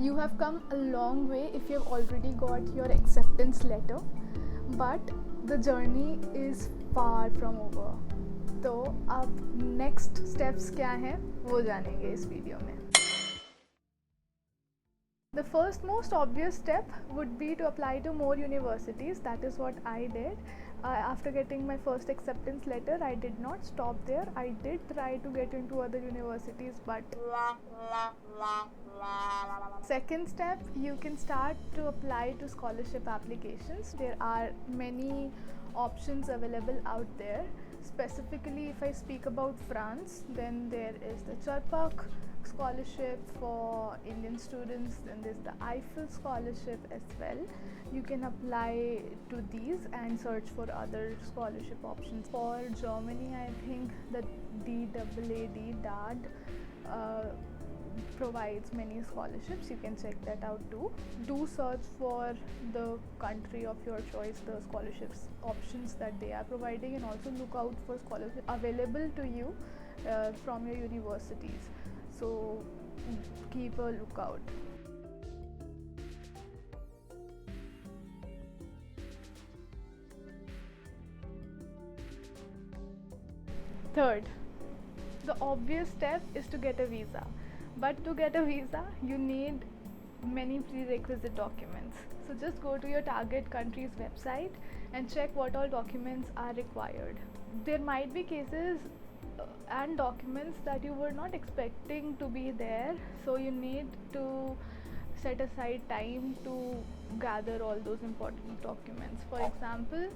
You have come a long way if you have already got your acceptance letter, but the journey is far from over. तो अब next steps क्या हैं वो जानेंगे इस video में. The first most obvious step would be to apply to more universities. That is what I did. After getting my first acceptance letter, I did not stop there. I did try to get into other universities, but second step, you can start to apply to scholarship applications. There are many options available out there. Specifically, if I speak about France, then there is the Charpak scholarship for Indian students, then there's the Eiffel scholarship as well. You can apply to these and search for other scholarship options. For Germany, I think the DAAD provides many scholarships. You can check that out too. Do search for the country of your choice, the scholarships options that they are providing, and also look out for scholarships available to you from your universities. So keep a lookout. Third, the obvious step is to get a visa. But to get a visa, you need many prerequisite documents. So just go to your target country's website and check what all documents are required. There might be cases and documents that you were not expecting to be there, so you need to set aside time to gather all those important documents. For example,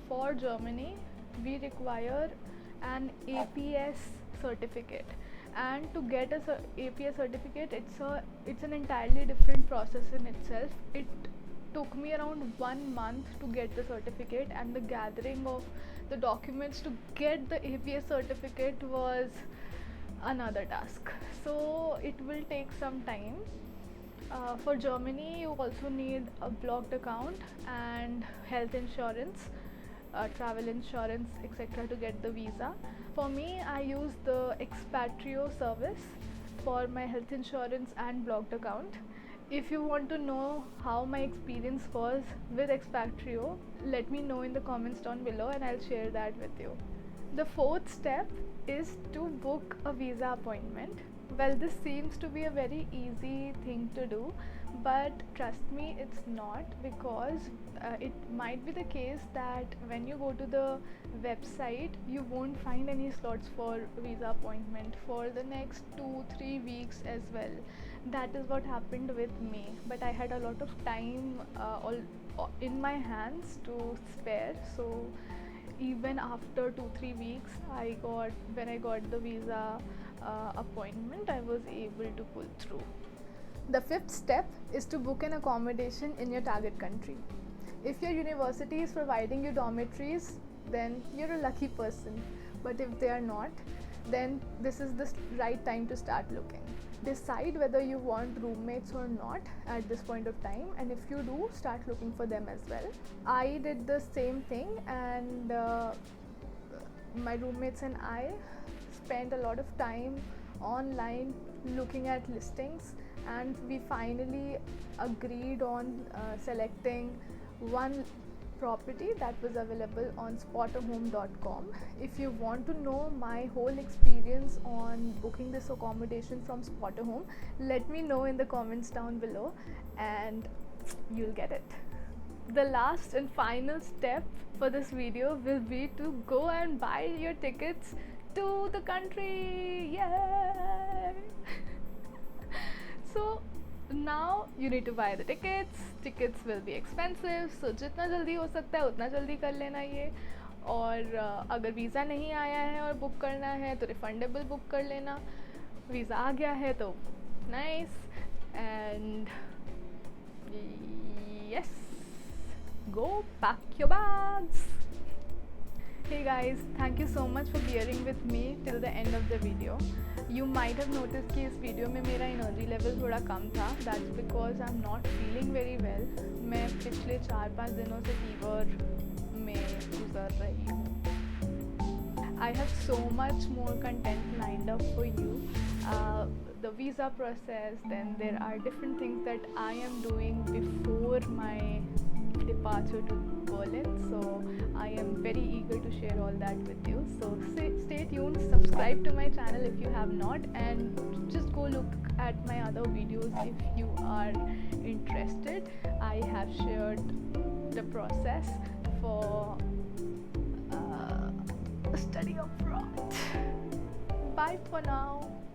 for Germany, we require an APS certificate, and to get a APS certificate, it's an entirely different process in itself. It took me around 1 month to get the certificate, and the gathering of the documents to get the APS certificate was another task. So it will take some time. For Germany, you also need a blocked account and health insurance, travel insurance, etc. to get the visa. For me, I use the Expatrio service for my health insurance and blocked account. If you want to know how my experience was with Expatrio, let me know in the comments down below and I'll share that with you. The fourth step is to book a visa appointment. Well, this seems to be a very easy thing to do, but trust me, it's not, because it might be the case that when you go to the website, you won't find any slots for visa appointment for the next 2-3 weeks as well. That is what happened with me, but I had a lot of time in my hands to spare, so even after 2-3 weeks, when I got the visa appointment, I was able to pull through. The fifth step is to book an accommodation in your target country. If your university is providing you dormitories, then you're a lucky person, but if they are not, then this is the right time to start looking. Decide whether you want roommates or not at this point of time, and if you do, start looking for them as well. I did the same thing, and my roommates and I spent a lot of time online looking at listings, and we finally agreed on selecting one property that was available on spotahome.com. If you want to know my whole experience on booking this accommodation from Spotahome, let me know in the comments down below and you'll get it. The last and final step for this video will be to go and buy your tickets to the country. Yay! So now you need to buy the tickets. Tickets will be expensive, so जितना जल्दी हो सकता है उतना जल्दी कर लेना ये. और अगर वीज़ा नहीं आया है और बुक करना है तो रिफंडेबल बुक कर लेना. वीज़ा आ गया है तो nice, and yes, go pack your bags. Hey guys, thank you so much for bearing with me till the end of the video. You might have noticed कि इस वीडियो में मेरा energy level थोड़ा कम था. That's because I'm not feeling very well. मैं पिछले 4-5 दिनों से फीवर में गुजर रही हूँ. I have so much more content lined up for you. the visa process. Then there are different things that I am doing before my departure to Berlin. So I am very eager to share all that with you. So stay tuned, subscribe to my channel if you have not, and just go look at my other videos if you are interested. I have shared the process for study abroad. Bye for now.